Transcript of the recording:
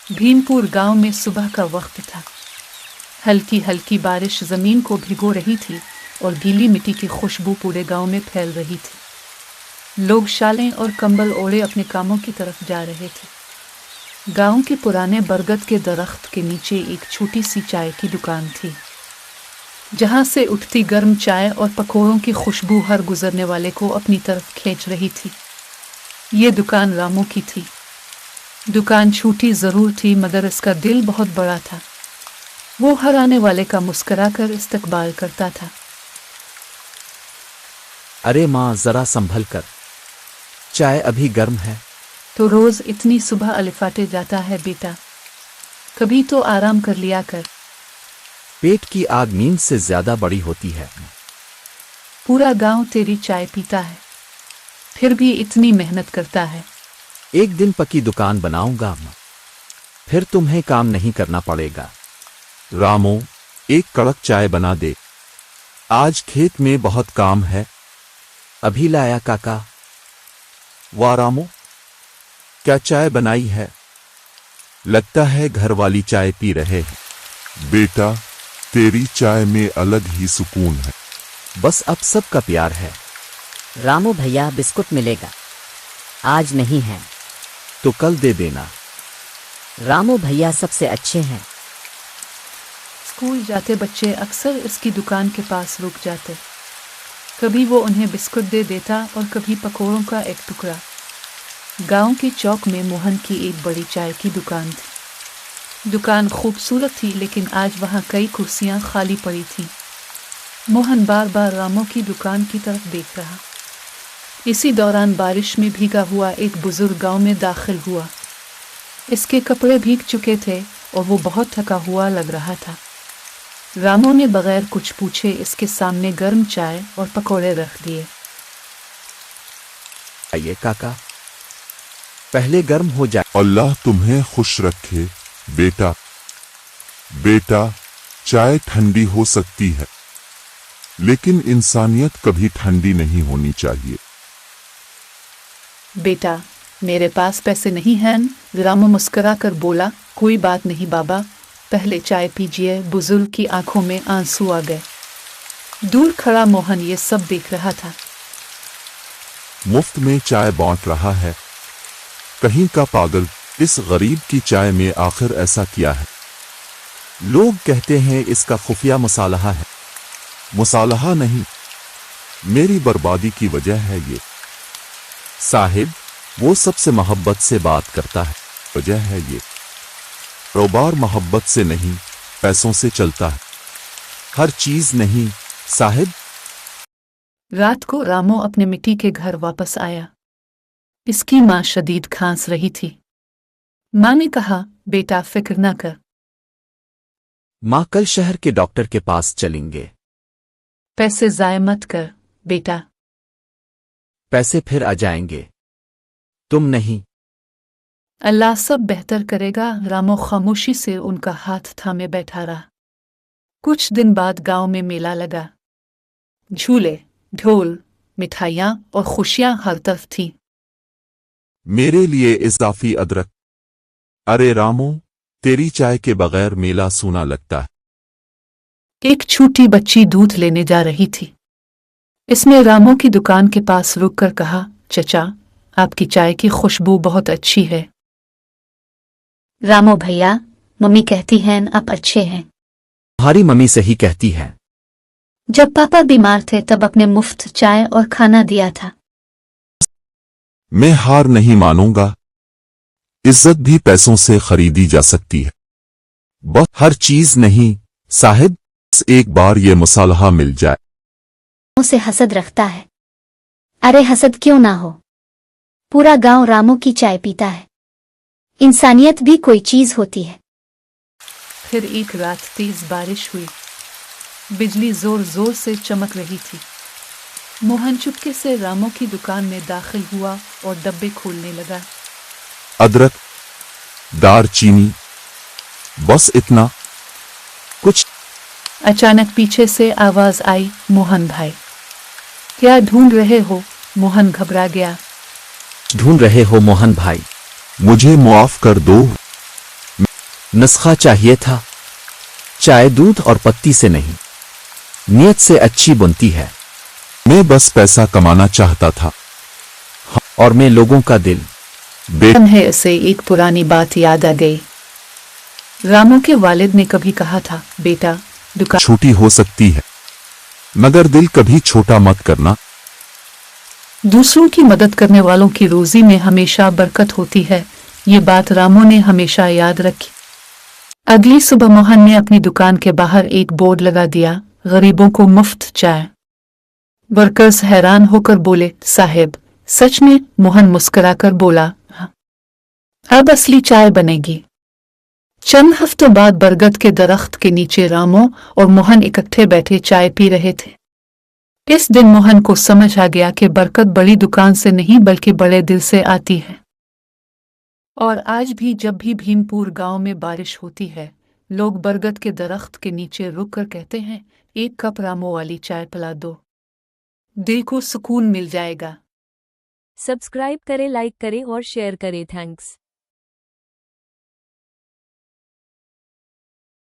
भीमपुर गांव में सुबह का वक्त था। हल्की हल्की बारिश जमीन को भिगो रही थी और गीली मिट्टी की खुशबू पूरे गांव में फैल रही थी। लोग शालें और कंबल ओढ़े अपने कामों की तरफ जा रहे थे। गांव के पुराने बरगद के दरख्त के नीचे एक छोटी सी चाय की दुकान थी, जहां से उठती गर्म चाय और पकौड़ों की खुशबू हर गुजरने वाले को अपनी तरफ खींच रही थी। ये दुकान रामू की थी। दुकान छोटी जरूर थी, मगर इसका दिल बहुत बड़ा था। वो हर आने वाले का मुस्कुराकर इस्तकबाल करता था। अरे माँ, जरा संभल कर, चाय अभी गर्म है। तो रोज इतनी सुबह अलिफाटे जाता है बेटा, कभी तो आराम कर लिया कर। पेट की आग नींद से ज्यादा बड़ी होती है। पूरा गांव तेरी चाय पीता है, फिर भी इतनी मेहनत करता है। एक दिन पक्की दुकान बनाऊंगा, फिर तुम्हें काम नहीं करना पड़ेगा। रामू, एक कड़क चाय बना दे, आज खेत में बहुत काम है। अभी लाया काका। वाह रामू, क्या चाय बनाई है, लगता है घर वाली चाय पी रहे हैं। बेटा, तेरी चाय में अलग ही सुकून है। बस अब सबका प्यार है। रामू भैया, बिस्कुट मिलेगा? आज नहीं है तो कल दे देना। रामू भैया सबसे अच्छे हैं। स्कूल जाते बच्चे अक्सर इसकी दुकान के पास रुक जाते। कभी वो उन्हें बिस्कुट दे देता और कभी पकौड़ों का एक टुकड़ा। गांव के चौक में मोहन की एक बड़ी चाय की दुकान थी। दुकान खूबसूरत थी, लेकिन आज वहां कई कुर्सियां खाली पड़ी थीं। मोहन बार बार रामू की दुकान की तरफ देख रहा। इसी दौरान बारिश में भीगा हुआ एक बुजुर्ग गांव में दाखिल हुआ। इसके कपड़े भीग चुके थे और वो बहुत थका हुआ लग रहा था। रामू ने बगैर कुछ पूछे इसके सामने गर्म चाय और पकौड़े रख दिए। आइए काका, पहले गर्म हो जाए। अल्लाह तुम्हें खुश रखे बेटा। बेटा, चाय ठंडी हो सकती है, लेकिन इंसानियत कभी ठंडी नहीं होनी चाहिए। बेटा, मेरे पास पैसे नहीं हैं, रामू मुस्कुरा कर बोला। कोई बात नहीं बाबा, पहले चाय पीजिए। बुजुर्ग की आंखों में आंसू आ गए। दूर खड़ा मोहन ये सब देख रहा था। मुफ्त में चाय बांट रहा है, कहीं का पागल। इस गरीब की चाय में आखिर ऐसा क्या है? लोग कहते हैं इसका खुफिया मुसालहा है। मुसालहा नहीं, मेरी बर्बादी की वजह है ये। साहिब, वो सबसे मोहब्बत से बात करता है, वजह है ये। कारोबार मोहब्बत से नहीं, पैसों से चलता है, हर चीज नहीं साहिब। रात को रामू अपने मिट्टी के घर वापस आया। इसकी माँ शदीद खांस रही थी। माँ ने कहा, बेटा फिक्र न कर। माँ, कल शहर के डॉक्टर के पास चलेंगे। पैसे जाय मत कर बेटा। पैसे फिर आ जाएंगे, तुम नहीं। अल्लाह सब बेहतर करेगा। रामू खामोशी से उनका हाथ थामे बैठा रहा। कुछ दिन बाद गांव में मेला लगा। झूले, ढोल, मिठाइयाँ और खुशियाँ हर तरफ थी। मेरे लिए इजाफी अदरक। अरे रामू, तेरी चाय के बगैर मेला सूना लगता है। एक छोटी बच्ची दूध लेने जा रही थी। इसने रामू की दुकान के पास रुककर कहा, चचा, आपकी चाय की खुशबू बहुत अच्छी है। रामू भैया, मम्मी कहती हैं आप अच्छे हैं। तुम्हारी मम्मी सही कहती है। जब पापा बीमार थे तब अपने मुफ्त चाय और खाना दिया था। मैं हार नहीं मानूंगा। इज्जत भी पैसों से खरीदी जा सकती है, बस हर चीज नहीं साहिब। एक बार ये मुसालहा मिल जाए। उसे हसद रखता है। अरे हसद क्यों ना हो, पूरा गांव रामू की चाय पीता है। इंसानियत भी कोई चीज होती है। फिर एक रात तेज बारिश हुई। बिजली जोर जोर से चमक रही थी। मोहन चुपके से रामू की दुकान में दाखिल हुआ और डब्बे खोलने लगा। अदरक, दारचीनी, बस इतना कुछ। अचानक पीछे से आवाज आई, मोहन भाई, क्या ढूंढ रहे हो? मोहन घबरा गया। ढूंढ रहे हो मोहन भाई? मुझे माफ कर दो, नुस्खा चाहिए था। चाय दूध और पत्ती से नहीं, नियत से अच्छी बनती है। मैं बस पैसा कमाना चाहता था। और मैं लोगों का दिल। बेटा, है उसे एक पुरानी बात याद आ गई। रामू के वालिद ने कभी कहा था, बेटा दुकान छोटी हो सकती है मगर दिल कभी छोटा मत करना। दूसरों की मदद करने वालों की रोजी में हमेशा बरकत होती है। ये बात रामू ने हमेशा याद रखी। अगली सुबह मोहन ने अपनी दुकान के बाहर एक बोर्ड लगा दिया, गरीबों को मुफ्त चाय। वर्कर्स हैरान होकर बोले, साहेब सच में? मोहन मुस्कुराकर बोला, हाँ, अब असली चाय बनेगी। चंद हफ्तों बाद बरगद के दरख्त के नीचे रामू और मोहन इकट्ठे बैठे चाय पी रहे थे। इस दिन मोहन को समझ आ गया कि बरकत बड़ी दुकान से नहीं बल्कि बड़े दिल से आती है। और आज भी जब भी भीमपुर गांव में बारिश होती है, लोग बरगद के दरख्त के नीचे रुककर कहते हैं, एक कप रामू वाली चाय पिला दो, दिल को सुकून मिल जाएगा। सब्सक्राइब करें, लाइक करें और शेयर करें। थैंक्स।